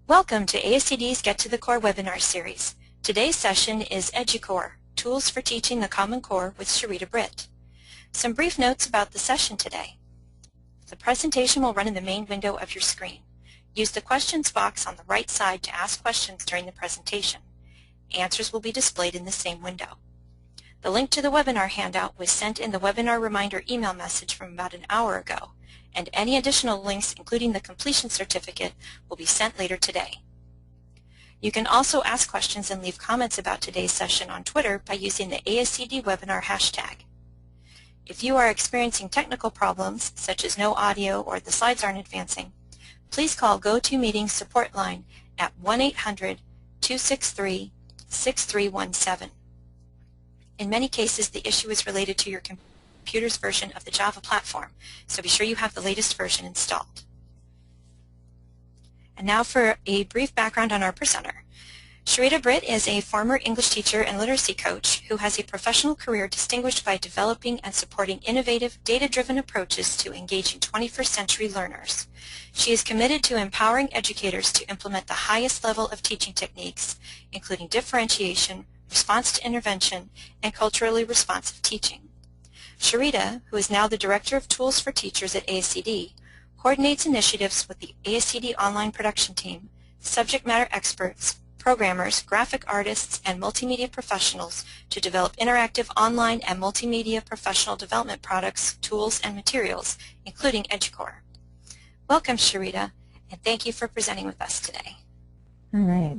Welcome to ASCD's Get to the Core webinar series. Today's session is EduCore, Tools for Teaching the Common Core with Sherida Britt. Some brief notes about the session today. The presentation will run in the main window of your screen. Use the questions box on the right side to ask questions during the presentation. Answers will be displayed in the same window. The link to the webinar handout was sent in the webinar reminder email message from about an hour ago, and any additional links, including the completion certificate, will be sent later today. You can also ask questions and leave comments about today's session on Twitter by using the ASCD webinar hashtag. If you are experiencing technical problems, such as no audio or the slides aren't advancing, please call GoToMeeting support line at 1-800-263-6317. In many cases, the issue is related to your computer's version of the Java platform, so be sure you have the latest version installed. And now for a brief background on our presenter. Sherida Britt is a former English teacher and literacy coach who has a professional career distinguished by developing and supporting innovative, data-driven approaches to engaging 21st century learners. She is committed to empowering educators to implement the highest level of teaching techniques, including differentiation, response to intervention, and culturally responsive teaching. Sherida, who is now the Director of Tools for Teachers at ASCD, coordinates initiatives with the ASCD online production team, subject matter experts, programmers, graphic artists, and multimedia professionals to develop interactive online and multimedia professional development products, tools, and materials, including EduCore. Welcome, Sherida, and thank you for presenting with us today. All right.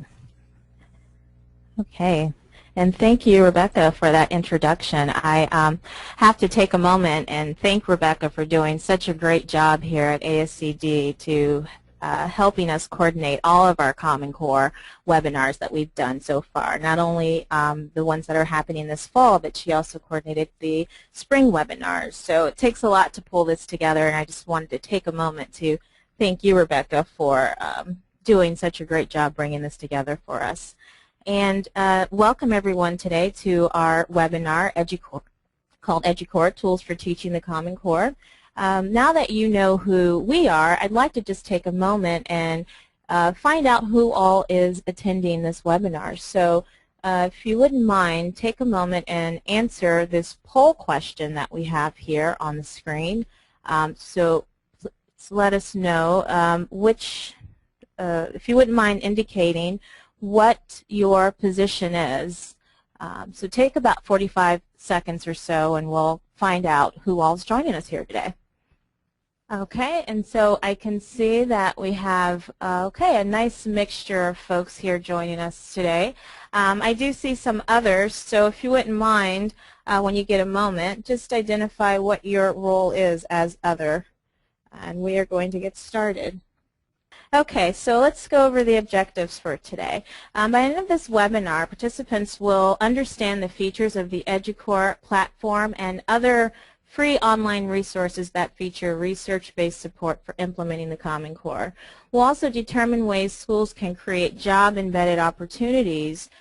Okay. And thank you, Rebecca, for that introduction. I have to take a moment and thank Rebecca for doing such a great job here at ASCD to helping us coordinate all of our Common Core webinars that we've done so far. Not only the ones that are happening this fall, but she also coordinated the spring webinars. So it takes a lot to pull this together, and I just wanted to take a moment to thank you, Rebecca, for doing such a great job bringing this together for us. And welcome everyone today to our webinar called EduCore, Tools for Teaching the Common Core. Now that you know who we are, I'd like to just take a moment and find out who all is attending this webinar. So if you wouldn't mind, take a moment and answer this poll question that we have here on the screen. So let us know if you wouldn't mind indicating what your position is. So take about 45 seconds or so and we'll find out who all is joining us here today. Okay, and so I can see that we have, a nice mixture of folks here joining us today. I do see some others, so if you wouldn't mind, when you get a moment, just identify what your role is as other, and we are going to get started. Okay, so let's go over the objectives for today. By the end of this webinar, participants will understand the features of the EduCore platform and other free online resources that feature research-based support for implementing the Common Core. We'll also determine ways schools can create job-embedded opportunities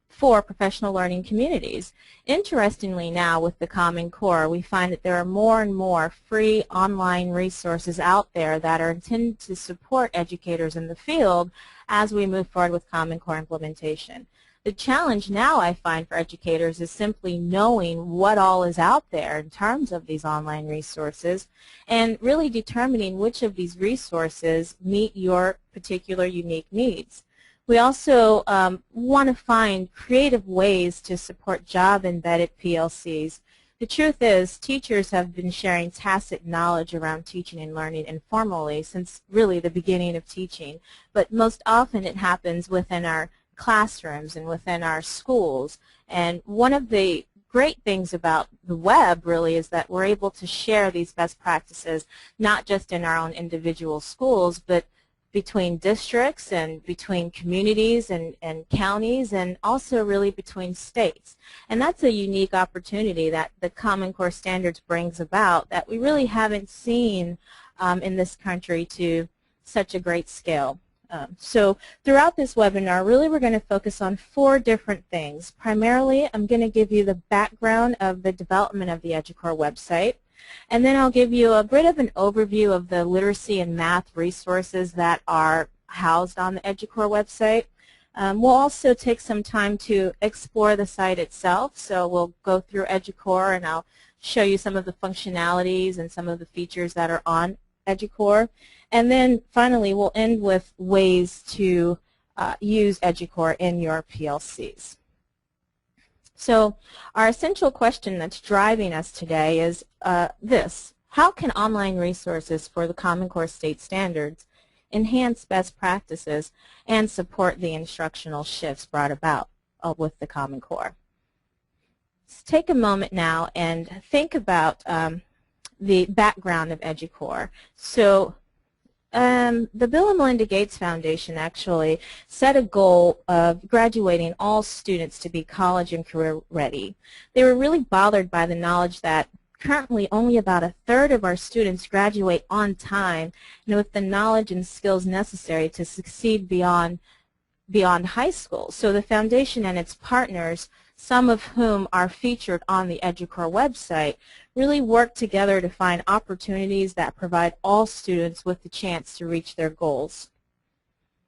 for professional learning communities. Interestingly now, with the Common Core, we find that there are more and more free online resources out there that are intended to support educators in the field as we move forward with Common Core implementation. The challenge now, I find, for educators is simply knowing what all is out there in terms of these online resources and really determining which of these resources meet your particular unique needs. We also want to find creative ways to support job-embedded PLCs. The truth is, teachers have been sharing tacit knowledge around teaching and learning informally since really the beginning of teaching, but most often it happens within our classrooms and within our schools. And one of the great things about the web really is that we're able to share these best practices not just in our own individual schools, but between districts and between communities and counties, and also really between states. And that's a unique opportunity that the Common Core Standards brings about that we really haven't seen in this country to such a great scale. So throughout this webinar, really we're going to focus on 4 different things. Primarily, I'm going to give you the background of the development of the EduCore website. And then I'll give you a bit of an overview of the literacy and math resources that are housed on the EduCore website. We'll also take some time to explore the site itself, so we'll go through EduCore and I'll show you some of the functionalities and some of the features that are on EduCore. And then finally we'll end with ways to use EduCore in your PLCs. So our essential question that's driving us today is this: how can online resources for the Common Core state standards enhance best practices and support the instructional shifts brought about with the Common Core? Let's take a moment now and think about the background of EduCore. So the Bill and Melinda Gates Foundation actually set a goal of graduating all students to be college and career ready. They were really bothered by the knowledge that currently only about a third of our students graduate on time and with the knowledge and skills necessary to succeed beyond high school. So the foundation and its partners, some of whom are featured on the EduCore website, really work together to find opportunities that provide all students with the chance to reach their goals.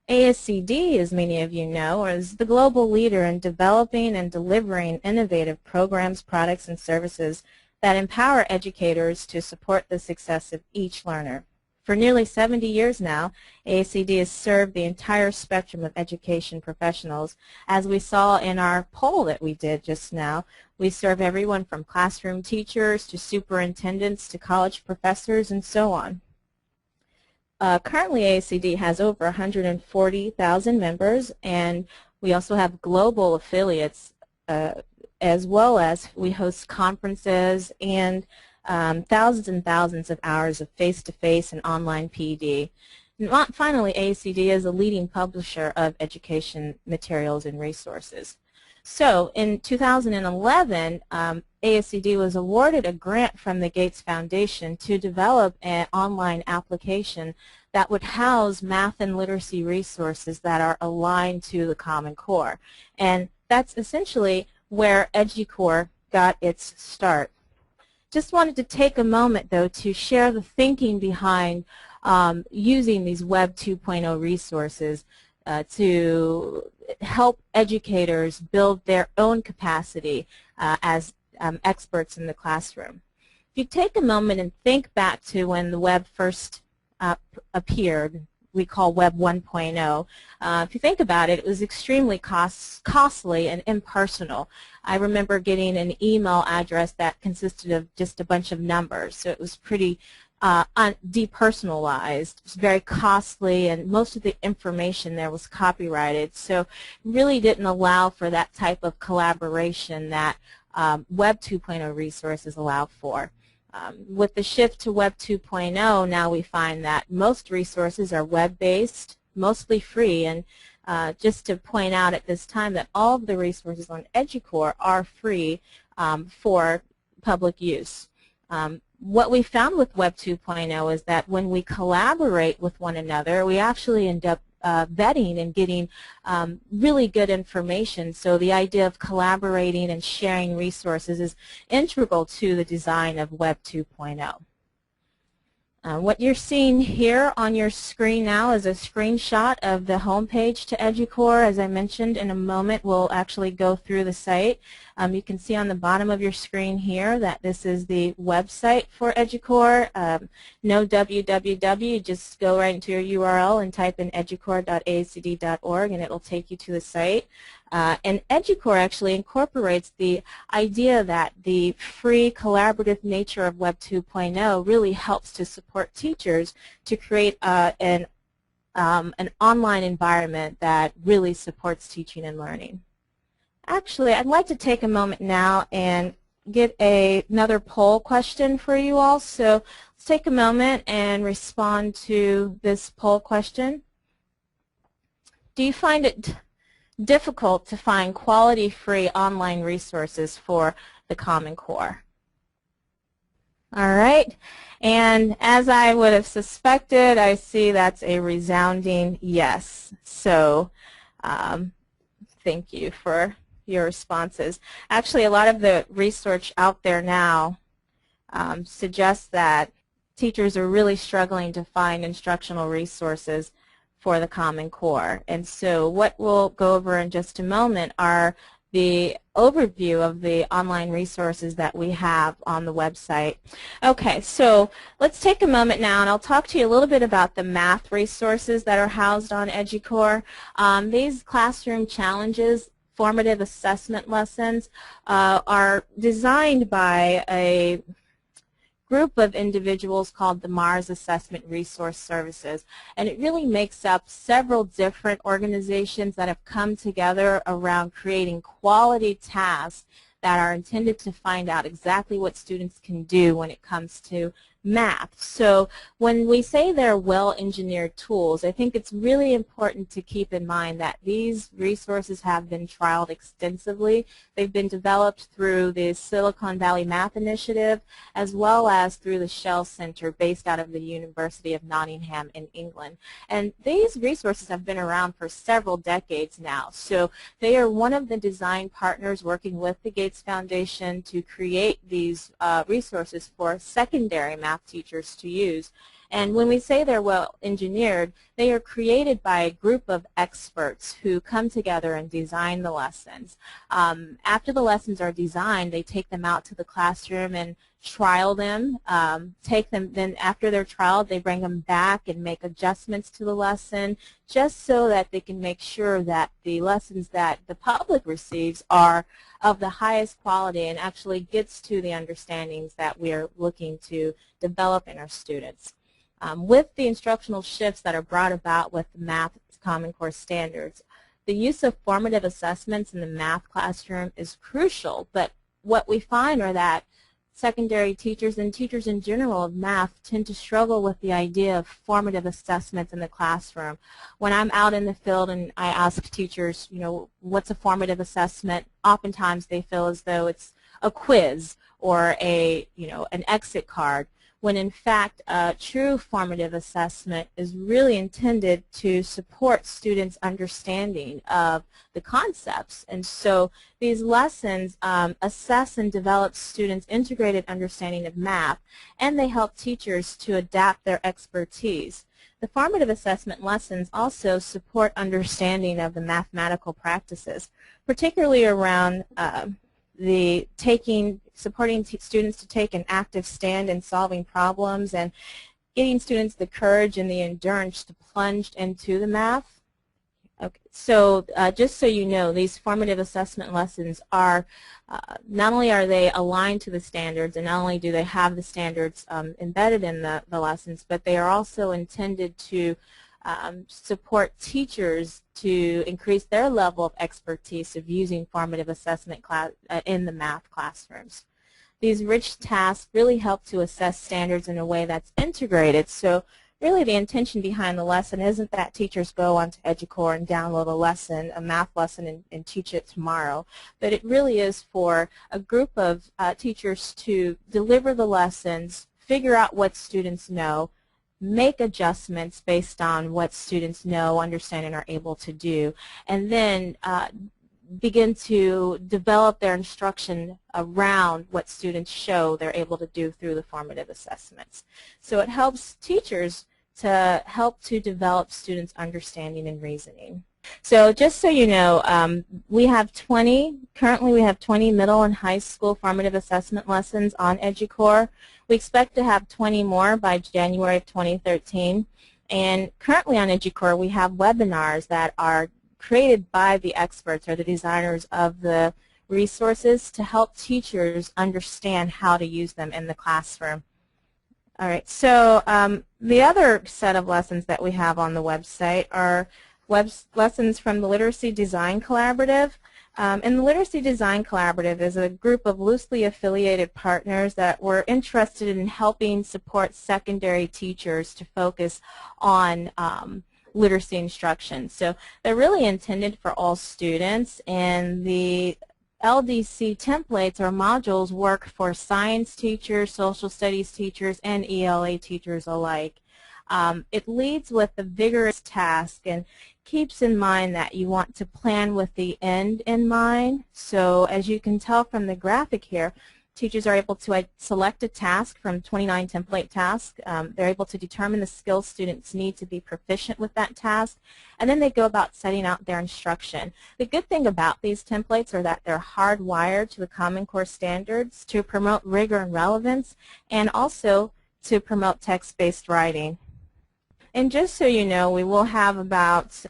ASCD, as many of you know, is the global leader in developing and delivering innovative programs, products, and services that empower educators to support the success of each learner. For nearly 70 years now, ASCD has served the entire spectrum of education professionals. As we saw in our poll that we did just now, we serve everyone from classroom teachers to superintendents to college professors and so on. Currently, ASCD has over 140,000 members, and we also have global affiliates as well as we host conferences and thousands and thousands of hours of face-to-face and online PD. And finally, ASCD is a leading publisher of education materials and resources. So in 2011, ASCD was awarded a grant from the Gates Foundation to develop an online application that would house math and literacy resources that are aligned to the Common Core. And that's essentially where EduCore got its start. Just wanted to take a moment, though, to share the thinking behind using these Web 2.0 resources to help educators build their own capacity as experts in the classroom. If you take a moment and think back to when the web first appeared, we call Web 1.0. If you think about it, it was extremely costly and impersonal. I remember getting an email address that consisted of just a bunch of numbers, so it was pretty depersonalized. It was very costly, and most of the information there was copyrighted, so really didn't allow for that type of collaboration that Web 2.0 resources allow for. With the shift to Web 2.0, now we find that most resources are web-based, mostly free, and just to point out at this time that all of the resources on EduCore are free for public use. What we found with Web 2.0 is that when we collaborate with one another, we actually end up vetting and getting really good information. So the idea of collaborating and sharing resources is integral to the design of Web 2.0. What you're seeing here on your screen now is a screenshot of the homepage to EduCore. As I mentioned, in a moment we'll actually go through the site. You can see on the bottom of your screen here that this is the website for EduCore. No www, just go right into your URL and type in educore.ascd.org and it will take you to the site. And EduCore actually incorporates the idea that the free collaborative nature of Web 2.0 really helps to support teachers to create an online environment that really supports teaching and learning. Actually, I'd like to take a moment now and get another poll question for you all. So let's take a moment and respond to this poll question. Do you find it difficult to find quality free online resources for the Common Core? All right, and as I would have suspected, I see that's a resounding yes. So thank you for your responses. Actually, a lot of the research out there now suggests that teachers are really struggling to find instructional resources for the Common Core. And so what we'll go over in just a moment are the overview of the online resources that we have on the website. Okay, so let's take a moment now and I'll talk to you a little bit about the math resources that are housed on EduCore. These classroom challenges, formative assessment lessons, are designed by a group of individuals called the Mars Assessment Resource Services, and it really makes up several different organizations that have come together around creating quality tasks that are intended to find out exactly what students can do when it comes to math. So when we say they're well-engineered tools, I think it's really important to keep in mind that these resources have been trialed extensively. They've been developed through the Silicon Valley Math Initiative as well as through the Shell Center based out of the University of Nottingham in England. And these resources have been around for several decades now. So they are one of the design partners working with the Gates Foundation to create these resources for secondary math teachers to use. And when we say they're well engineered, they are created by a group of experts who come together and design the lessons. After the lessons are designed, they take them out to the classroom and trial them, then after they're trialed, they bring them back and make adjustments to the lesson just so that they can make sure that the lessons that the public receives are of the highest quality and actually gets to the understandings that we're looking to develop in our students. With the instructional shifts that are brought about with the Math Common Core standards, the use of formative assessments in the math classroom is crucial, but what we find are that secondary teachers and teachers in general of math tend to struggle with the idea of formative assessments in the classroom. When I'm out in the field and I ask teachers, you know, what's a formative assessment, oftentimes they feel as though it's a quiz or a, you know, an exit card, when in fact a true formative assessment is really intended to support students' understanding of the concepts. And so these lessons assess and develop students' integrated understanding of math, and they help teachers to adapt their expertise. The formative assessment lessons also support understanding of the mathematical practices, particularly around supporting students to take an active stand in solving problems and getting students the courage and the endurance to plunge into the math. Okay, so just so you know, these formative assessment lessons are, not only are they aligned to the standards and not only do they have the standards embedded in the lessons, but they are also intended to support teachers to increase their level of expertise of using formative assessment in the math classrooms. These rich tasks really help to assess standards in a way that's integrated. So really the intention behind the lesson isn't that teachers go onto EduCore and download a lesson, a math lesson, and teach it tomorrow, but it really is for a group of teachers to deliver the lessons, figure out what students know, make adjustments based on what students know, understand, and are able to do, and then begin to develop their instruction around what students show they're able to do through the formative assessments. So it helps teachers to help to develop students' understanding and reasoning. So just so you know, currently we have 20 middle and high school formative assessment lessons on EduCore. We expect to have 20 more by January of 2013. And currently on EduCore we have webinars that are created by the experts or the designers of the resources to help teachers understand how to use them in the classroom. All right, so the other set of lessons that we have on the website are lessons from the Literacy Design Collaborative. And the Literacy Design Collaborative is a group of loosely affiliated partners that were interested in helping support secondary teachers to focus on literacy instruction. So they're really intended for all students, and the LDC templates or modules work for science teachers, social studies teachers, and ELA teachers alike. It leads with a vigorous task and keeps in mind that you want to plan with the end in mind. So as you can tell from the graphic here, teachers are able to select a task from 29 template tasks. They're able to determine the skills students need to be proficient with that task, and then they go about setting out their instruction. The good thing about these templates are that they're hardwired to the Common Core standards to promote rigor and relevance, and also to promote text-based writing. And just so you know, we will have about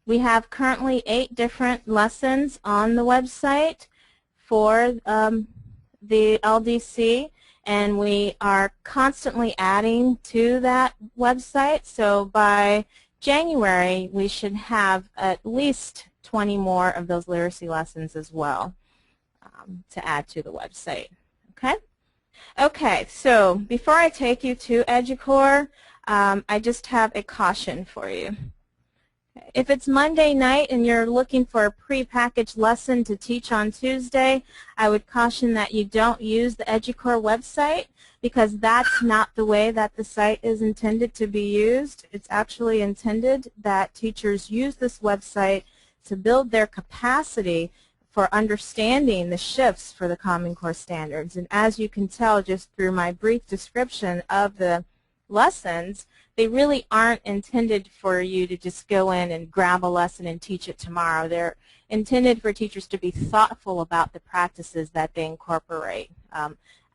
we have currently 8 different lessons on the website for the LDC, and we are constantly adding to that website. So by January, we should have at least 20 more of those literacy lessons as well to add to the website. Okay? Okay, so before I take you to EduCore, I just have a caution for you. If it's Monday night and you're looking for a pre-packaged lesson to teach on Tuesday, I would caution that you don't use the EduCore website, because that's not the way that the site is intended to be used. It's actually intended that teachers use this website to build their capacity for understanding the shifts for the Common Core standards. And as you can tell just through my brief description of the lessons, they really aren't intended for you to just go in and grab a lesson and teach it tomorrow. They're intended for teachers to be thoughtful about the practices that they incorporate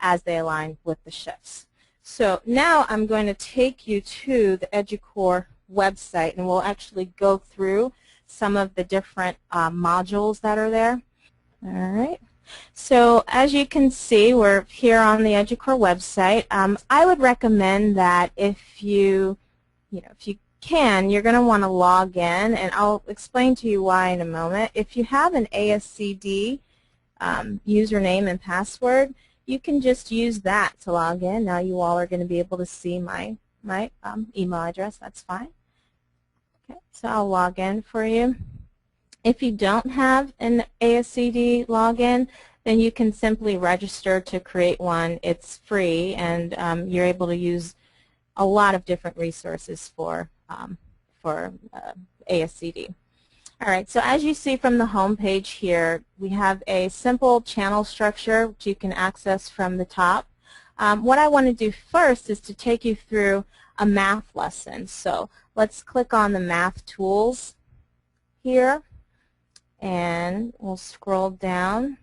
as they align with the shifts. So now I'm going to take you to the EduCore website, and we'll actually go through some of the different modules that are there. All right. So as you can see, we're here on the EduCore website. I would recommend that if you can, you're going to want to log in, and I'll explain to you why in a moment. If you have an ASCD username and password, you can just use that to log in. Now you all are going to be able to see my email address. That's fine. Okay, so I'll log in for you. If you don't have an ASCD login, then you can simply register to create one. It's free, and you're able to use a lot of different resources for ASCD. All right, so as you see from the home page here, we have a simple channel structure which you can access from the top. What I want to do first is to take you through a math lesson. So let's click on the math tools here, and we'll scroll down.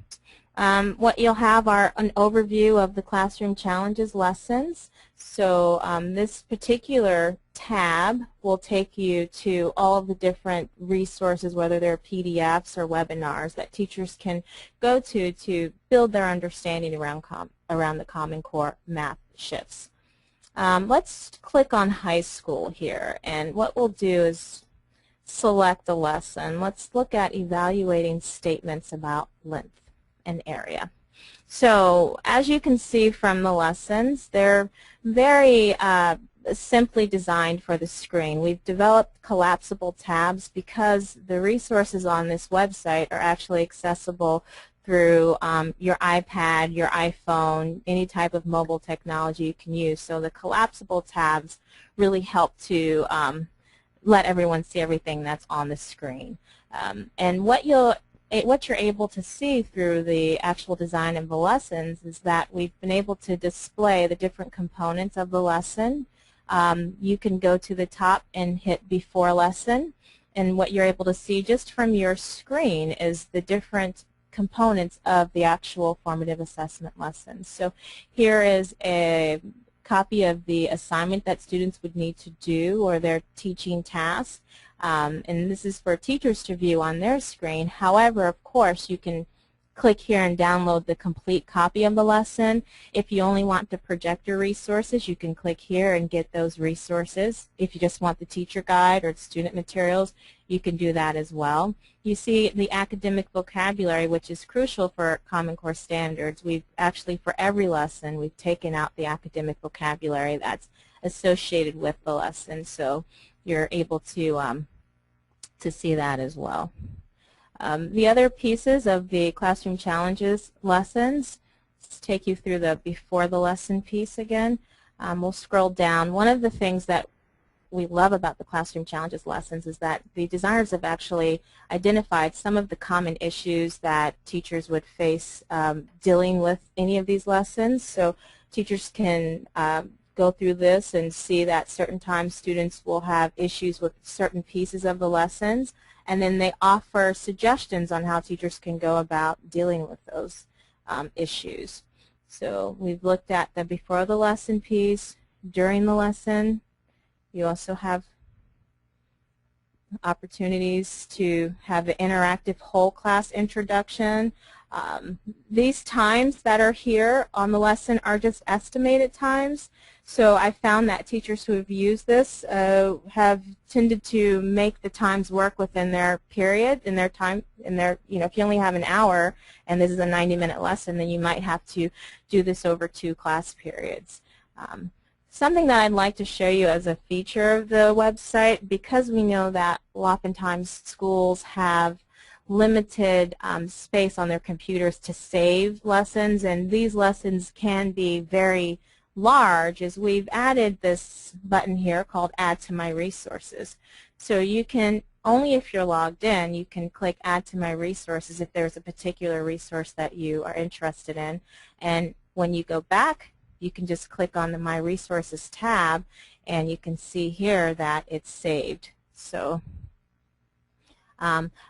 What you'll have are an overview of the classroom challenges lessons. So this particular tab will take you to all of the different resources, whether they're PDFs or webinars, that teachers can go to build their understanding around the Common Core math shifts. Let's click on high school here, and what we'll do is select a lesson. Let's look at evaluating statements about length and area. So as you can see from the lessons, they're very simply designed for the screen. We've developed collapsible tabs because the resources on this website are actually accessible through your iPad, your iPhone, any type of mobile technology you can use. So the collapsible tabs really help to let everyone see everything that's on the screen. And what you're able to see through the actual design of the lessons is that we've been able to display the different components of the lesson. You can go to the top and hit before lesson, and what you're able to see just from your screen is the different components of the actual formative assessment lessons. So here is a copy of the assignment that students would need to do, or their teaching task. And this is for teachers to view on their screen. However, of course, you can click here and download the complete copy of the lesson. If you only want to project your resources, you can click here and get those resources. If you just want the teacher guide or student materials, you can do that as well. You see the academic vocabulary, which is crucial for Common Core standards. We've actually, for every lesson, we've taken out the academic vocabulary that's associated with the lesson, so you're able to see that as well. The other pieces of the classroom challenges lessons, let's take you through the before the lesson piece again. We'll scroll down. One of the things that we love about the Classroom Challenges lessons is that the designers have actually identified some of the common issues that teachers would face dealing with any of these lessons. So teachers can go through this and see that certain times students will have issues with certain pieces of the lessons, and then they offer suggestions on how teachers can go about dealing with those issues. So we've looked at the before the lesson piece, during the lesson. You also have opportunities to have the interactive whole class introduction. These times that are here on the lesson are just estimated times. So I found that teachers who have used this have tended to make the times work within their period, in their time, if you only have an hour and this is a 90-minute lesson, then you might have to do this over 2 class periods. Something that I'd like to show you as a feature of the website, because we know that oftentimes schools have limited space on their computers to save lessons, and these lessons can be very large, is we've added this button here called Add to My Resources. So you can, only if you're logged in, you can click Add to My Resources if there's a particular resource that you are interested in. And when you go back, you can just click on the My Resources tab, and you can see here that it's saved. So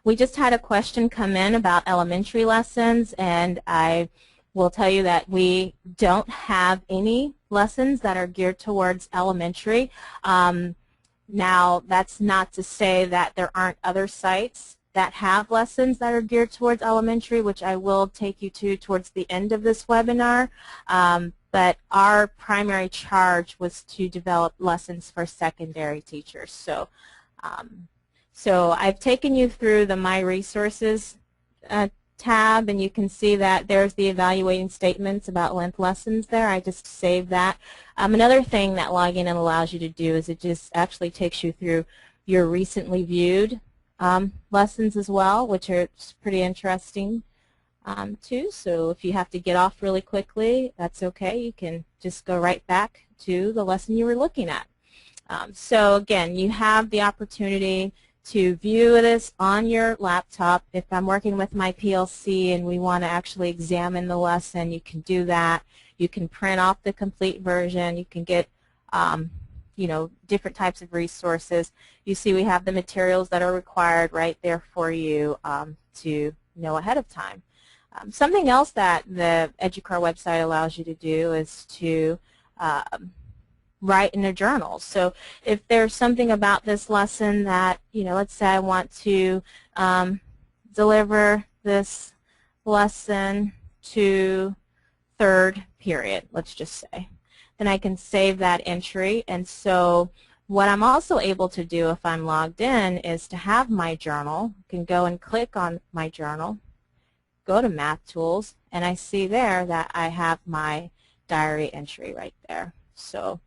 we just had a question come in about elementary lessons, and I will tell you that we don't have any lessons that are geared towards elementary. Now, that's not to say that there aren't other sites that have lessons that are geared towards elementary, which I will take you to towards the end of this webinar. But our primary charge was to develop lessons for secondary teachers. So, so I've taken you through the My Resources tab, and you can see that there's the evaluating statements about length lessons there. I just saved that. Another thing that logging in allows you to do is it just actually takes you through your recently viewed lessons as well, which are pretty interesting too. So if you have to get off really quickly, that's okay. You can just go right back to the lesson you were looking at. So again, you have the opportunity to view this on your laptop. If I'm working with my PLC and we want to actually examine the lesson, you can do that. You can print off the complete version. You can get different types of resources. You see we have the materials that are required right there for you to know ahead of time. Something else that the EduCore website allows you to do is to write in a journal. So if there's something about this lesson that, let's say I want to deliver this lesson to 3rd period, let's just say, then I can save that entry. And so what I'm also able to do if I'm logged in is to have my journal. I can go and click on my journal, go to Math Tools, and I see there that I have my diary entry right there. So,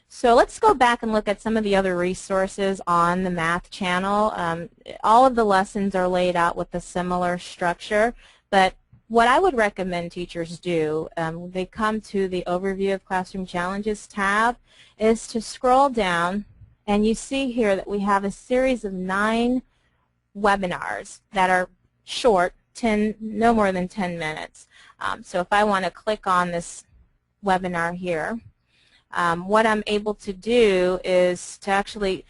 so let's go back and look at some of the other resources on the Math channel. All of the lessons are laid out with a similar structure, but what I would recommend teachers do, they come to the Overview of Classroom Challenges tab, is to scroll down, and you see here that we have a series of 9 webinars that are short, no more than 10 minutes. So if I want to click on this webinar here, what I'm able to do is to actually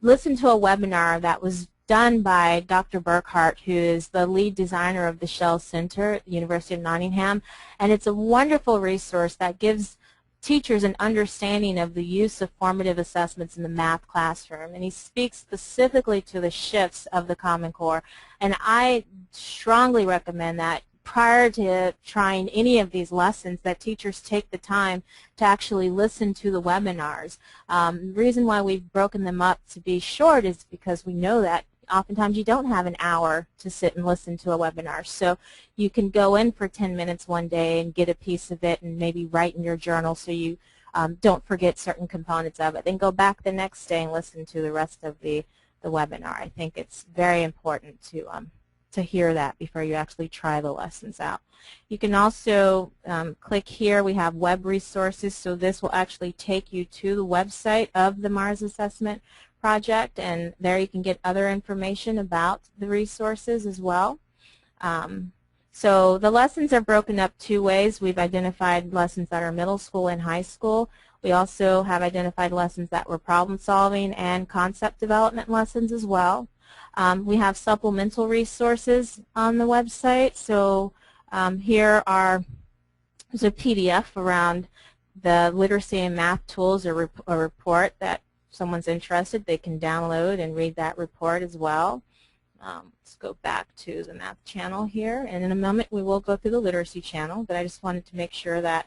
listen to a webinar that was done by Dr. Burkhart, who is the lead designer of the Shell Center at the University of Nottingham, and it's a wonderful resource that gives teachers an understanding of the use of formative assessments in the math classroom, and he speaks specifically to the shifts of the Common Core, and I strongly recommend that prior to trying any of these lessons that teachers take the time to actually listen to the webinars. The reason why we've broken them up to be short is because we know that oftentimes you don't have an hour to sit and listen to a webinar. So you can go in for 10 minutes one day and get a piece of it and maybe write in your journal so you don't forget certain components of it. Then go back the next day and listen to the rest of the webinar. I think it's very important to to hear that before you actually try the lessons out. You can also click here. We have web resources, so this will actually take you to the website of the Mars Assessment Project, and there you can get other information about the resources as well. So the lessons are broken up two ways. We've identified lessons that are middle school and high school. We also have identified lessons that were problem solving and concept development lessons as well. We have supplemental resources on the website. So here there's a PDF around the literacy and math tools, a report that someone's interested, they can download and read that report as well. Let's go back to the math channel here, and in a moment we will go through the literacy channel, but I just wanted to make sure that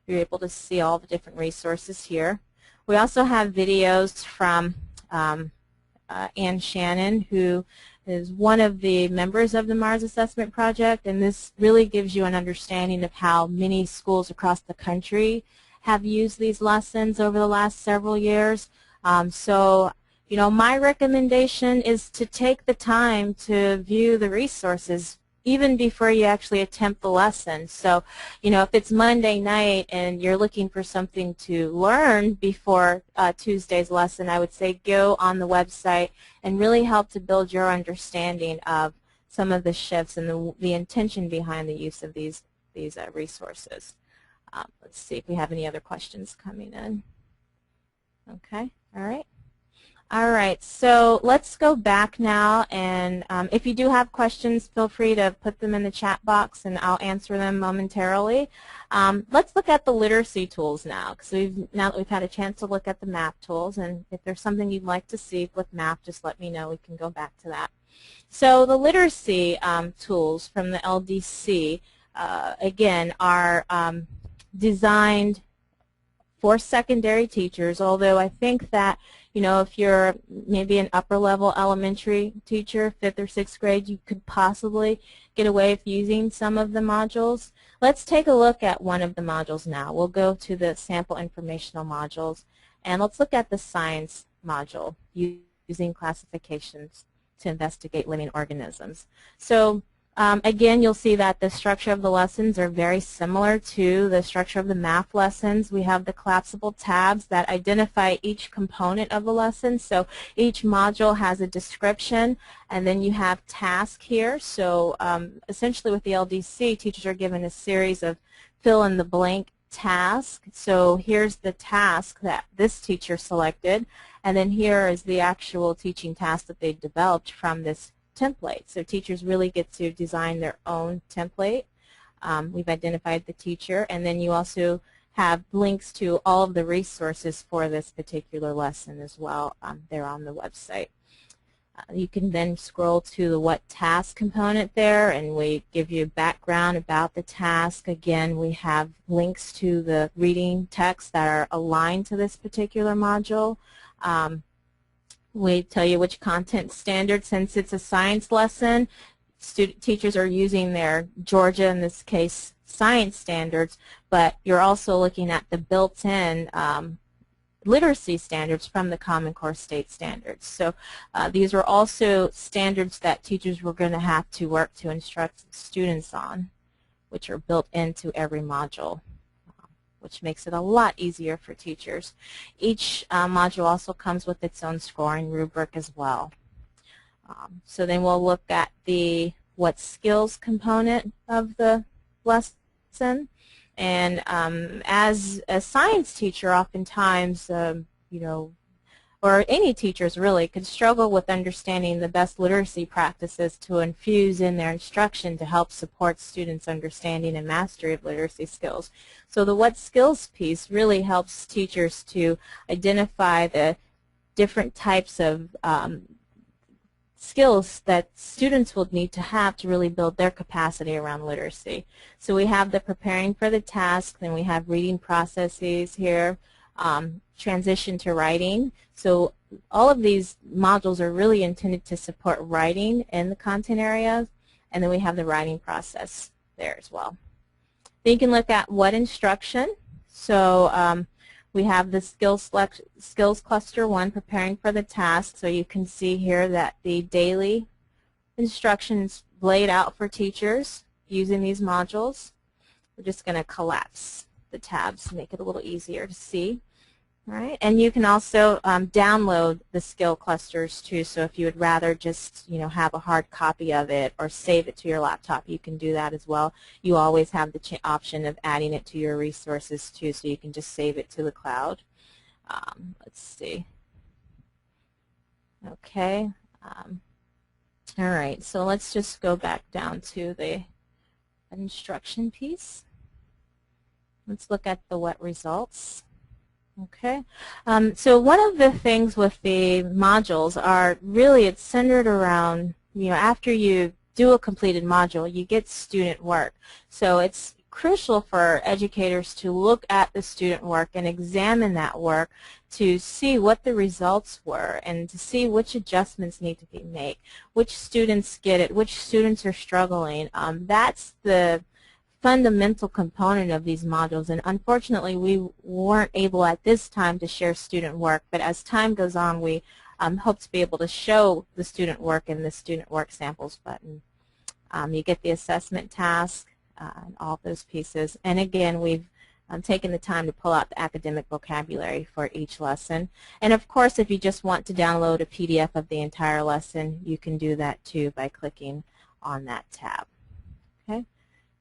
you're able to see all the different resources here. We also have videos from Ann Shannon, who is one of the members of the Mars Assessment Project, and this really gives you an understanding of how many schools across the country have used these lessons over the last several years. So, you know, my recommendation is to take the time to view the resources even before you actually attempt the lesson. So, you know, if it's Monday night and you're looking for something to learn before Tuesday's lesson, I would say go on the website and really help to build your understanding of some of the shifts and the intention behind the use of these resources. Let's see if we have any other questions coming in. Okay, all right. All right, so let's go back now, and if you do have questions, feel free to put them in the chat box and I'll answer them momentarily. Let's look at the literacy tools now, because now that we've had a chance to look at the math tools, and if there's something you'd like to see with math, just let me know. We can go back to that. So the literacy tools from the LDC, again, are designed for secondary teachers, although I think that, you know, if you're maybe an upper level elementary teacher, 5th or 6th grade, you could possibly get away with using some of the modules. Let's take a look at one of the modules now. We'll go to the sample informational modules, and let's look at the science module, using classifications to investigate living organisms. So again, you'll see that the structure of the lessons are very similar to the structure of the math lessons. We have the collapsible tabs that identify each component of the lesson. So each module has a description, and then you have task here. So essentially with the LDC, teachers are given a series of fill-in-the-blank tasks. So here's the task that this teacher selected, and then here is the actual teaching task that they developed from this template. So teachers really get to design their own template. We've identified the teacher, and then you also have links to all of the resources for this particular lesson as well. They're on the website. You can then scroll to the what task component there, and we give you background about the task. Again, we have links to the reading texts that are aligned to this particular module. We tell you which content standard. Since it's a science lesson, teachers are using their Georgia, in this case, science standards, but you're also looking at the built-in literacy standards from the Common Core state standards. So these are also standards that teachers were going to have to work to instruct students on, which are built into every module, which makes it a lot easier for teachers. Each module also comes with its own scoring rubric as well. So then we'll look at the what skills component of the lesson. And as a science teacher, oftentimes, you know, or any teachers really, could struggle with understanding the best literacy practices to infuse in their instruction to help support students' understanding and mastery of literacy skills. So the what skills piece really helps teachers to identify the different types of skills that students will need to have to really build their capacity around literacy. So we have the preparing for the task, then we have reading processes here, transition to writing. So all of these modules are really intended to support writing in the content areas, and then we have the writing process there as well. Then you can look at what instruction. So we have the skills cluster 1, preparing for the task. So you can see here that the daily instruction is laid out for teachers using these modules. We're just going to collapse the tabs to make it a little easier to see. All right, and you can also download the skill clusters too. So if you would rather just have a hard copy of it or save it to your laptop, you can do that as well. You always have the option of adding it to your resources too, so you can just save it to the cloud. Let's see. Okay. All right, so let's just go back down to the instruction piece. Let's look at the wet results. Okay, so one of the things with the modules are really it's centered around, after you do a completed module, you get student work. So it's crucial for educators to look at the student work and examine that work to see what the results were and to see which adjustments need to be made, which students get it, which students are struggling. That's the fundamental component of these modules, and unfortunately we weren't able at this time to share student work, but as time goes on we hope to be able to show the student work in the student work samples button. You get the assessment task and all those pieces, and again we've taken the time to pull out the academic vocabulary for each lesson, and of course if you just want to download a PDF of the entire lesson, you can do that too by clicking on that tab. Okay.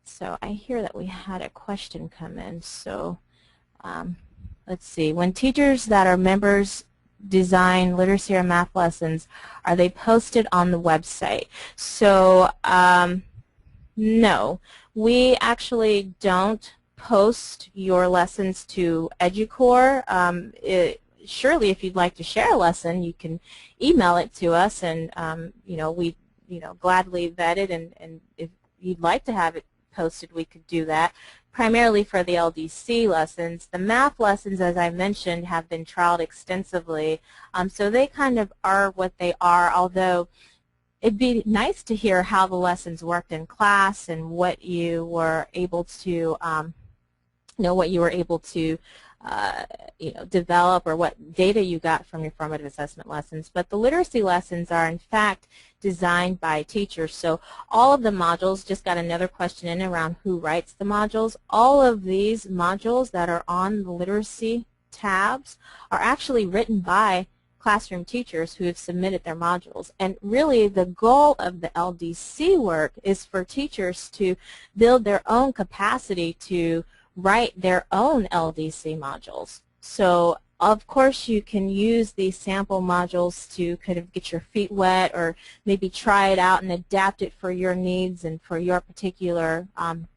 So I hear that we had a question come in. So let's see. When teachers that are members design literacy or math lessons, are they posted on the website? So no, we actually don't post your lessons to EduCore. Surely if you'd like to share a lesson, you can email it to us, and we gladly vet it, and if you'd like to have it posted, we could do that. Primarily for the LDC lessons. The math lessons, as I mentioned, have been trialed extensively, so they kind of are what they are, although it'd be nice to hear how the lessons worked in class and what you were able to develop, or what data you got from your formative assessment lessons. But the literacy lessons are in fact designed by teachers. So all of the modules, just got another question in around who writes the modules. All of these modules that are on the literacy tabs are actually written by classroom teachers who have submitted their modules. And really the goal of the LDC work is for teachers to build their own capacity to write their own LDC modules. So of course you can use these sample modules to kind of get your feet wet, or maybe try it out and adapt it for your needs and for your particular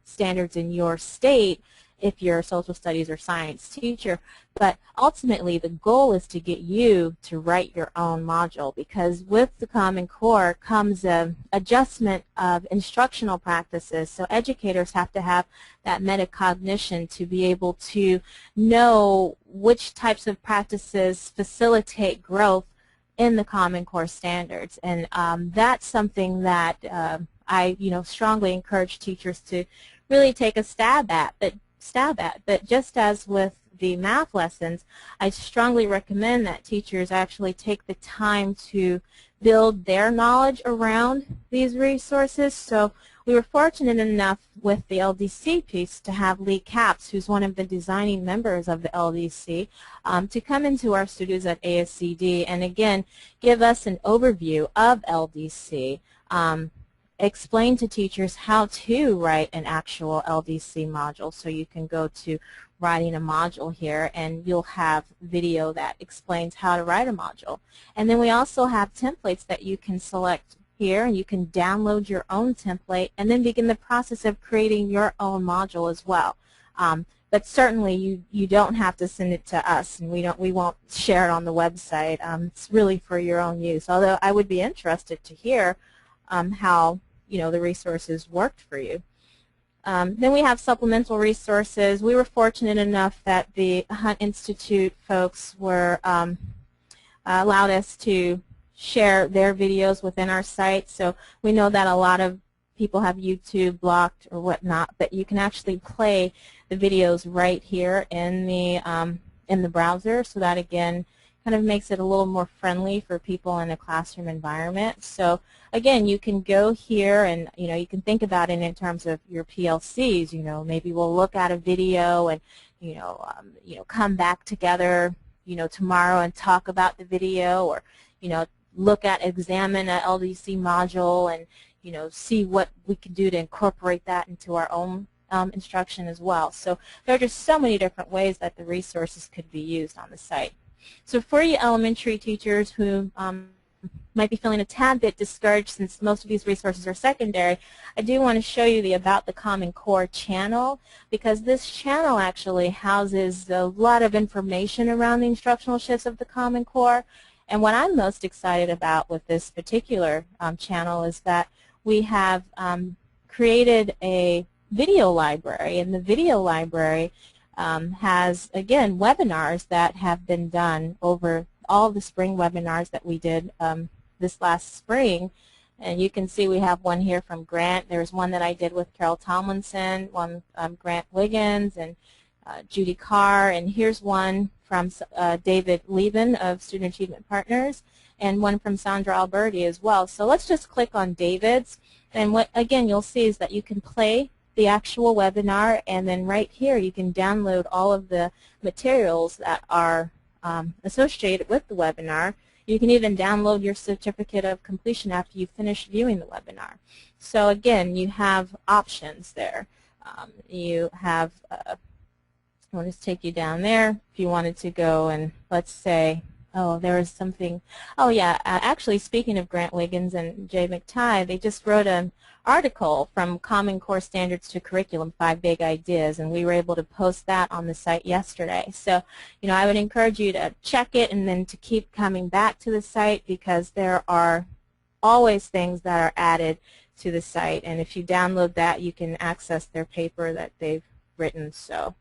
standards in your state if you're a social studies or science teacher. But ultimately the goal is to get you to write your own module, because with the Common Core comes an adjustment of instructional practices. So educators have to have that metacognition to be able to know which types of practices facilitate growth in the Common Core standards. And that's something that I strongly encourage teachers to really take a stab at. But just as with the math lessons, I strongly recommend that teachers actually take the time to build their knowledge around these resources. So we were fortunate enough with the LDC piece to have Lee Capps, who's one of the designing members of the LDC, to come into our studios at ASCD and again give us an overview of LDC. Explain to teachers how to write an actual LDC module. So you can go to writing a module here and you'll have video that explains how to write a module. And then we also have templates that you can select here, and you can download your own template and then begin the process of creating your own module as well. But certainly you don't have to send it to us, and we won't share it on the website. It's really for your own use, although I would be interested to hear how the resources worked for you. Then we have supplemental resources. We were fortunate enough that the Hunt Institute folks were allowed us to share their videos within our site. So we know that a lot of people have YouTube blocked or whatnot, but you can actually play the videos right here in the browser. So that again kind of makes it a little more friendly for people in a classroom environment. So again, you can go here and you can think about it in terms of your PLCs. Maybe we'll look at a video and come back together tomorrow and talk about the video, or examine an LDC module and see what we can do to incorporate that into our own instruction as well. So there are just so many different ways that the resources could be used on the site. So for you elementary teachers who might be feeling a tad bit discouraged since most of these resources are secondary, I do want to show you the About the Common Core channel, because this channel actually houses a lot of information around the instructional shifts of the Common Core. And what I'm most excited about with this particular channel is that we have created a video library, and the video library has, again, webinars that have been done over all the spring webinars that we did this last spring. And you can see we have one here from Grant. There's one that I did with Carol Tomlinson, one Grant Wiggins and Judy Carr, and here's one from David Lieben of Student Achievement Partners, and one from Sandra Alberti as well. So let's just click on David's, and what again you'll see is that you can play the actual webinar, and then right here you can download all of the materials that are associated with the webinar. You can even download your certificate of completion after you finish viewing the webinar. So again, you have options there. You have, I'll just take you down there if you wanted to go and let's say, oh, there was something, oh yeah, actually speaking of Grant Wiggins and Jay McTighe, they just wrote an article from Common Core Standards to Curriculum, 5 Big Ideas, and we were able to post that on the site yesterday. So, I would encourage you to check it and then to keep coming back to the site, because there are always things that are added to the site, and if you download that, you can access their paper that they've written. So,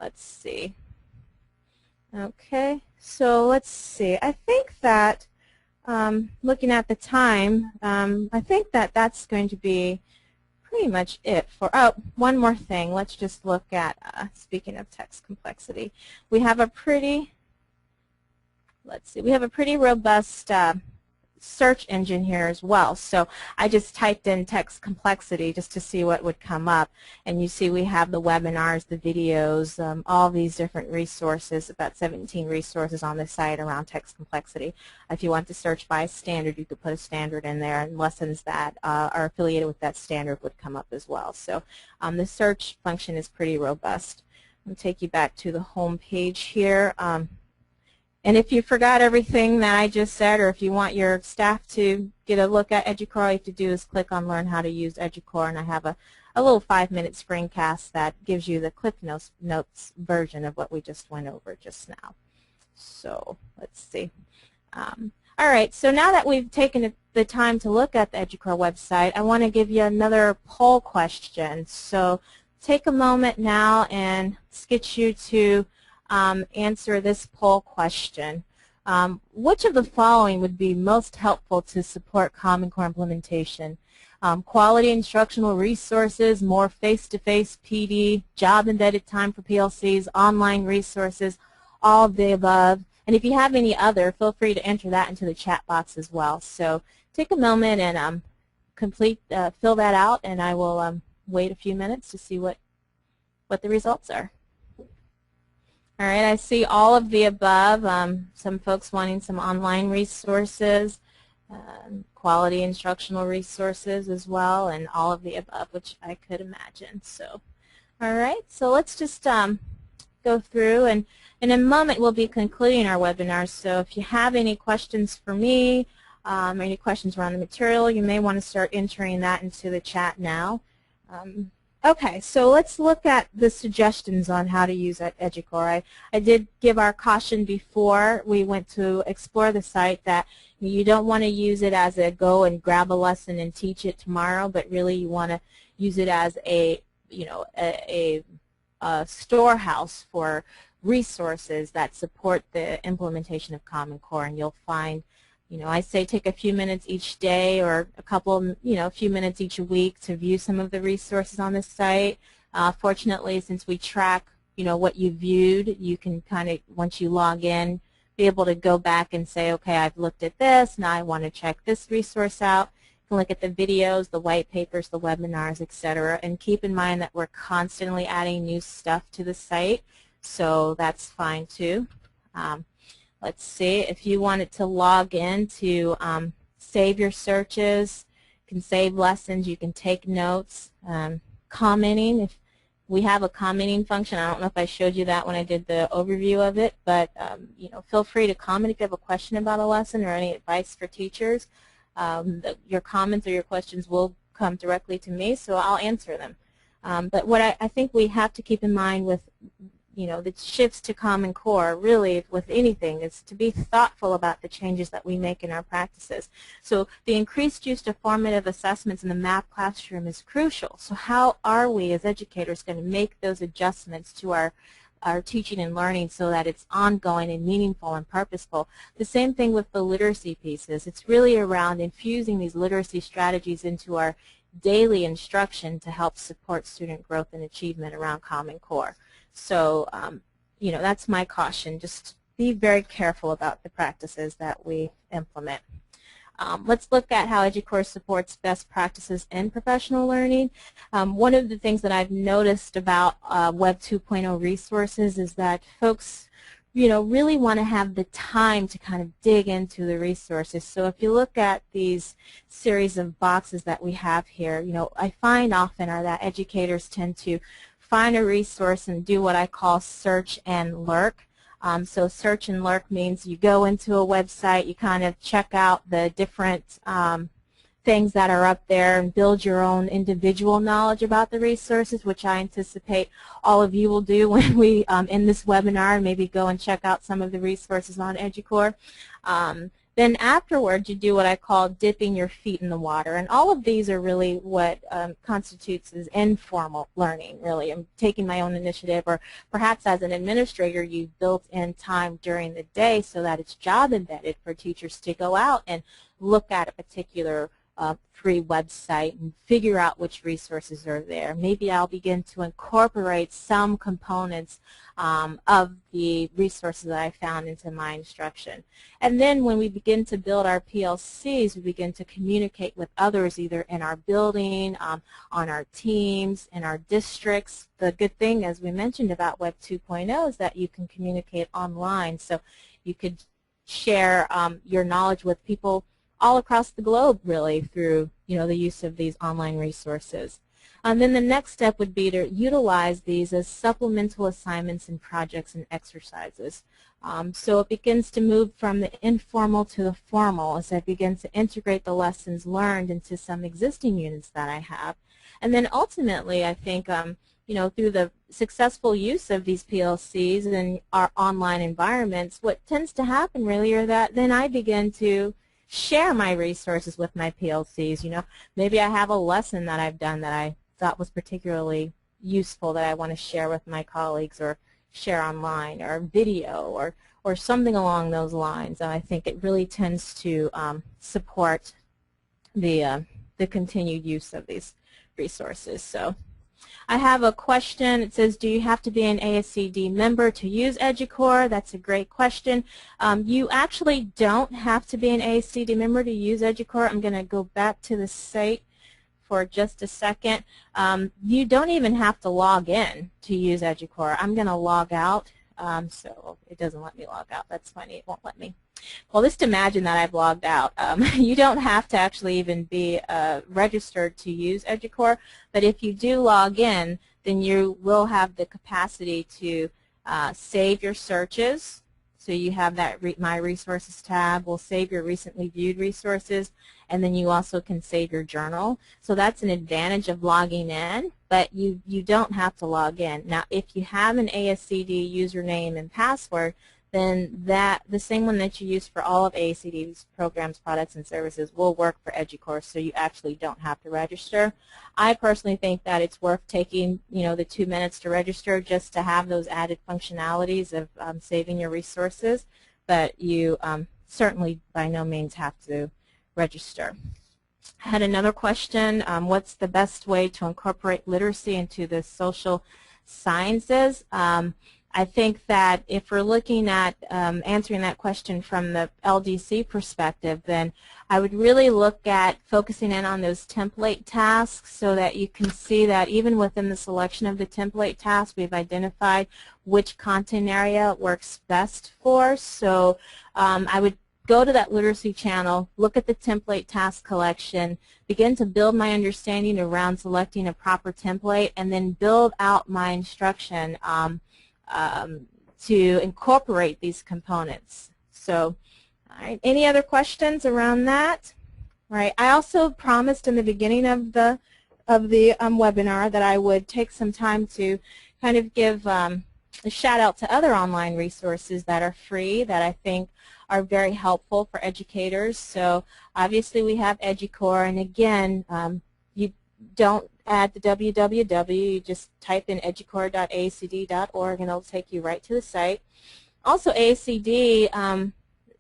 let's see. Okay, so let's see. I think that looking at the time, I think that that's going to be pretty much it for, oh, one more thing. Let's just look at, speaking of text complexity, we have a pretty, let's see, we have a pretty robust search engine here as well. So I just typed in text complexity just to see what would come up, and you see we have the webinars, the videos, all these different resources, about 17 resources on the site around text complexity. If you want to search by standard, you could put a standard in there, and lessons that are affiliated with that standard would come up as well. So the search function is pretty robust. I'll take you back to the home page here. And if you forgot everything that I just said, or if you want your staff to get a look at EduCore, all you have to do is click on Learn How to Use EduCore, and I have a little 5-minute screencast that gives you the Cliff Notes version of what we just went over just now. So let's see. All right, so now that we've taken the time to look at the EduCore website, I want to give you another poll question. So take a moment now and let's get you to answer this poll question. Which of the following would be most helpful to support Common Core implementation? Quality instructional resources, more face-to-face PD, job-embedded time for PLCs, online resources, all of the above. And if you have any other, feel free to enter that into the chat box as well. So take a moment and fill that out, and I will wait a few minutes to see what the results are. All right, I see all of the above. Some folks wanting some online resources, quality instructional resources as well, and all of the above, which I could imagine. So, all right, so let's just go through, and in a moment we'll be concluding our webinar. So if you have any questions for me, or any questions around the material, you may want to start entering that into the chat now. Okay, so let's look at the suggestions on how to use EduCore. I did give our caution before we went to explore the site that you don't want to use it as a go and grab a lesson and teach it tomorrow, but really you want to use it as a storehouse for resources that support the implementation of Common Core, and you'll find, I say take a few minutes each day or a few minutes each week to view some of the resources on the site. Fortunately, since we track, what you viewed, you can kind of, once you log in, be able to go back and say, okay, I've looked at this, now I want to check this resource out. You can look at the videos, the white papers, the webinars, etc. And keep in mind that we're constantly adding new stuff to the site, so that's fine too. Let's see, if you wanted to log in to save your searches, you can save lessons, you can take notes, commenting. If we have a commenting function, I don't know if I showed you that when I did the overview of it, but you know, feel free to comment if you have a question about a lesson or any advice for teachers. Your comments or your questions will come directly to me, so I'll answer them. But what I think we have to keep in mind with the shifts to Common Core, really, with anything, is to be thoughtful about the changes that we make in our practices. So the increased use of formative assessments in the math classroom is crucial. So how are we as educators going to make those adjustments to our teaching and learning so that it's ongoing and meaningful and purposeful? The same thing with the literacy pieces. It's really around infusing these literacy strategies into our daily instruction to help support student growth and achievement around Common Core. So, that's my caution. Just be very careful about the practices that we implement. Let's look at how EduCore supports best practices in professional learning. One of the things that I've noticed about Web 2.0 resources is that folks, really want to have the time to kind of dig into the resources. So if you look at these series of boxes that we have here, I find often are that educators tend to find a resource and do what I call search and lurk. So search and lurk means you go into a website, you kind of check out the different things that are up there and build your own individual knowledge about the resources, which I anticipate all of you will do when we end this webinar and maybe go and check out some of the resources on EduCore. Then afterwards, you do what I call dipping your feet in the water. And all of these are really what constitutes as informal learning, really. I'm taking my own initiative, or perhaps as an administrator, you've built in time during the day so that it's job embedded for teachers to go out and look at a particular free website and figure out which resources are there. Maybe I'll begin to incorporate some components of the resources that I found into my instruction. And then when we begin to build our PLCs, we begin to communicate with others either in our building, on our teams, in our districts. The good thing, as we mentioned about Web 2.0, is that you can communicate online. So you could share your knowledge with people all across the globe, really, through the use of these online resources. Then the next step would be to utilize these as supplemental assignments and projects and exercises. So it begins to move from the informal to the formal as I begin to integrate the lessons learned into some existing units that I have. And then ultimately, I think, through the successful use of these PLCs in our online environments, what tends to happen really are that then I begin to share my resources with my PLCs. Maybe I have a lesson that I've done that I thought was particularly useful that I want to share with my colleagues or share online, or video, or something along those lines. And I think it really tends to support the continued use of these resources. So I have a question. It says, do you have to be an ASCD member to use EduCore? That's a great question. You actually don't have to be an ASCD member to use EduCore. I'm going to go back to the site for just a second. You don't even have to log in to use EduCore. I'm going to log out. So it doesn't let me log out. That's funny. It won't let me. Well, just imagine that I've logged out. You don't have to actually even be registered to use EduCore, but if you do log in, then you will have the capacity to save your searches. So you have that My Resources tab will save your recently viewed resources, and then you also can save your journal. So that's an advantage of logging in, but you don't have to log in. Now, if you have an ASCD username and password, then the same one that you use for all of AACD's programs, products, and services will work for EduCore, so you actually don't have to register. I personally think that it's worth taking, the 2 minutes to register just to have those added functionalities of saving your resources, but you certainly by no means have to register. I had another question. What's the best way to incorporate literacy into the social sciences? I think that if we're looking at answering that question from the LDC perspective, then I would really look at focusing in on those template tasks so that you can see that even within the selection of the template tasks, we've identified which content area works best for. So I would go to that literacy channel, look at the template task collection, begin to build my understanding around selecting a proper template, and then build out my instruction to incorporate these components. So, all right, any other questions around that? All right, I also promised in the beginning of the webinar that I would take some time to kind of give a shout out to other online resources that are free that I think are very helpful for educators. So obviously we have EduCore, and again, you don't add the www, you just type in educore.aacd.org and it'll take you right to the site. Also AACD,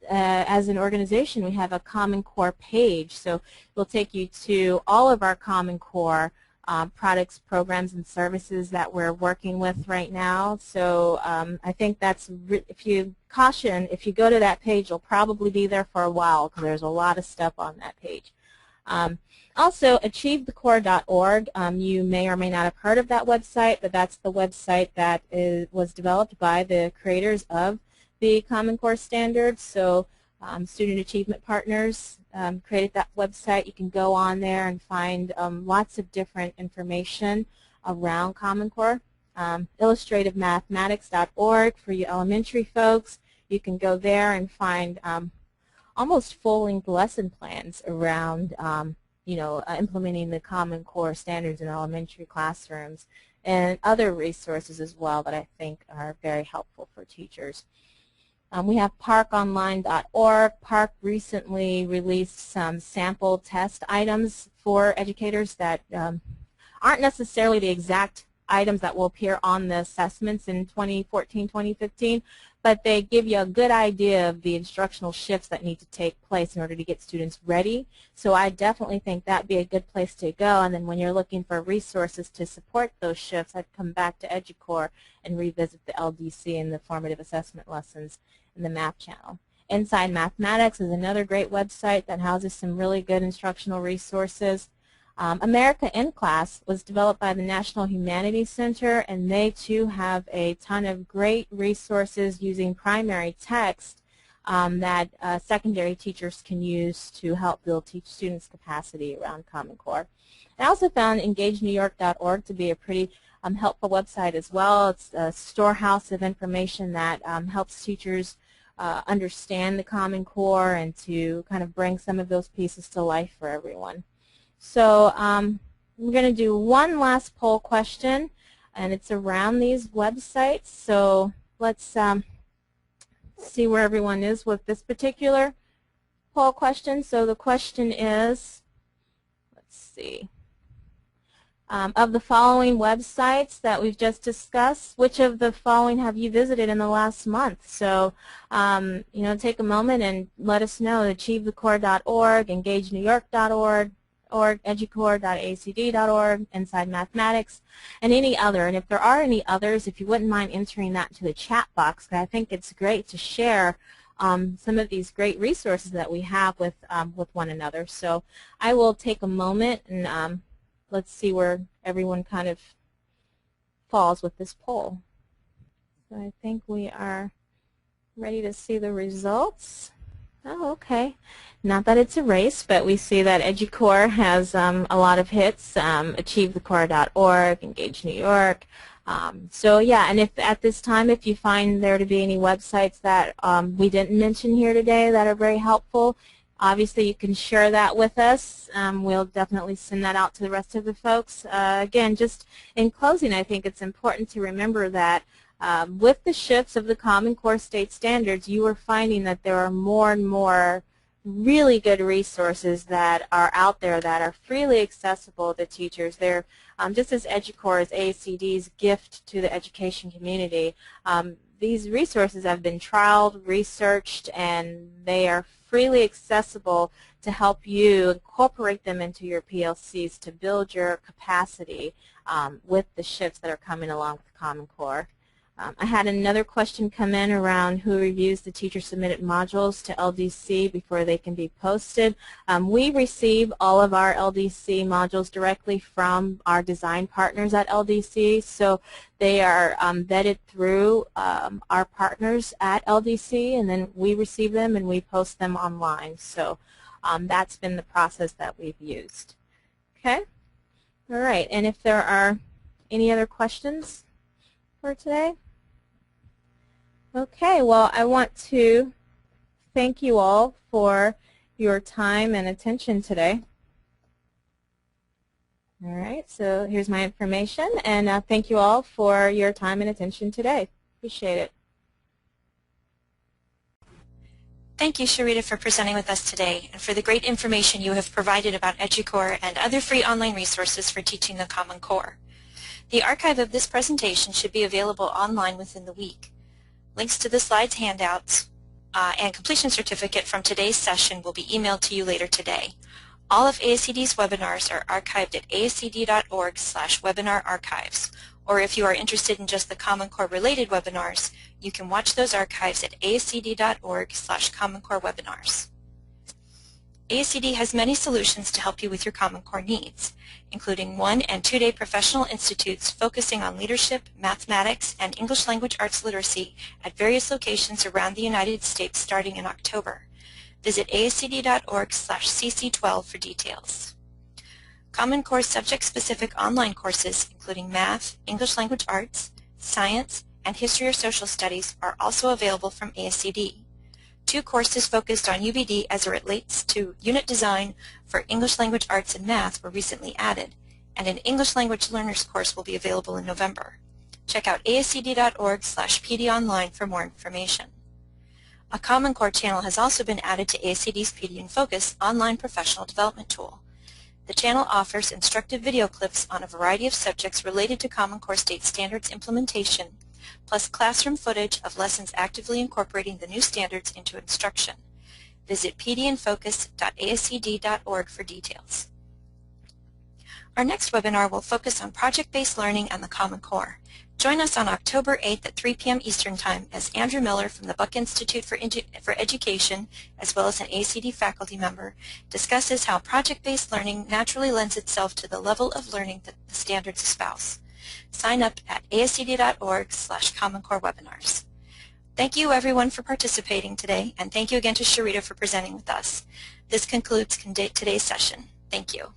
as an organization, we have a Common Core page, so it'll take you to all of our Common Core products, programs, and services that we're working with right now. So I think that's, if you go to that page, you'll probably be there for a while because there's a lot of stuff on that page. Also, achievethecore.org, you may or may not have heard of that website, but that's the website that was developed by the creators of the Common Core standards. So Student Achievement Partners created that website. You can go on there and find lots of different information around Common Core. IllustrativeMathematics.org for you elementary folks. You can go there and find almost full-length lesson plans around implementing the Common Core standards in elementary classrooms, and other resources as well that I think are very helpful for teachers. We have parkonline.org. Park recently released some sample test items for educators that aren't necessarily the exact items that will appear on the assessments in 2014, 2015, but they give you a good idea of the instructional shifts that need to take place in order to get students ready. So I definitely think that would be a good place to go, and then when you're looking for resources to support those shifts, I'd come back to EduCore and revisit the LDC and the formative assessment lessons in the math channel. Inside Mathematics is another great website that houses some really good instructional resources. America in Class was developed by the National Humanities Center, and they too have a ton of great resources using primary text that secondary teachers can use to help build students' capacity around Common Core. I also found EngageNewYork.org to be a pretty helpful website as well. It's a storehouse of information that helps teachers understand the Common Core and to kind of bring some of those pieces to life for everyone. So we're going to do one last poll question, and it's around these websites. So let's see where everyone is with this particular poll question. So the question is, let's see, of the following websites that we've just discussed, which of the following have you visited in the last month? So take a moment and let us know. AchieveTheCore.org, EngageNewYork.org, educore.acd.org, Inside Mathematics, and any other. And if there are any others, if you wouldn't mind entering that to the chat box, I think it's great to share some of these great resources that we have with one another. So I will take a moment and let's see where everyone kind of falls with this poll. So I think we are ready to see the results. Oh, okay. Not that it's a race, but we see that EduCore has a lot of hits, AchieveTheCore.org, Engage New York. So yeah, and if at this time, if you find there to be any websites that we didn't mention here today that are very helpful, obviously you can share that with us. We'll definitely send that out to the rest of the folks. Again, just in closing, I think it's important to remember that with the shifts of the Common Core state standards, you are finding that there are more and more really good resources that are out there that are freely accessible to teachers. They're just as EduCore is AACD's gift to the education community. These resources have been trialed, researched, and they are freely accessible to help you incorporate them into your PLCs to build your capacity with the shifts that are coming along with Common Core. I had another question come in around who reviews the teacher-submitted modules to LDC before they can be posted. We receive all of our LDC modules directly from our design partners at LDC, so they are vetted through our partners at LDC, and then we receive them and we post them online. So that's been the process that we've used. Okay? All right, and if there are any other questions for today? Okay, well, I want to thank you all for your time and attention today. All right, so here's my information, and thank you all for your time and attention today. Appreciate it. Thank you, Sherida, for presenting with us today and for the great information you have provided about EduCore and other free online resources for teaching the Common Core. The archive of this presentation should be available online within the week. Links to the slides, handouts, and completion certificate from today's session will be emailed to you later today. All of ASCD's webinars are archived at ascd.org/webinar-archives, or if you are interested in just the Common Core related webinars, you can watch those archives at ascd.org/Common Core webinars. ASCD has many solutions to help you with your Common Core needs, including 1- and 2-day professional institutes focusing on leadership, mathematics, and English language arts literacy at various locations around the United States starting in October. Visit ascd.org/cc12 for details. Common Core subject-specific online courses, including math, English language arts, science, and history or social studies, are also available from ASCD. 2 courses focused on UBD as it relates to unit design for English language arts and math were recently added, and an English language learners course will be available in November. Check out ascd.org/pdonline for more information. A Common Core channel has also been added to ASCD's PD in Focus online professional development tool. The channel offers instructive video clips on a variety of subjects related to Common Core state standards implementation, plus classroom footage of lessons actively incorporating the new standards into instruction. Visit pdinfocus.ascd.org for details. Our next webinar will focus on project-based learning and the Common Core. Join us on October 8th at 3 p.m. Eastern Time as Andrew Miller from the Buck Institute for Education, as well as an ASCD faculty member, discusses how project-based learning naturally lends itself to the level of learning that the standards espouse. Sign up at ascd.org/Common Core webinars. Thank you everyone for participating today, and thank you again to Sherida for presenting with us. This concludes today's session. Thank you.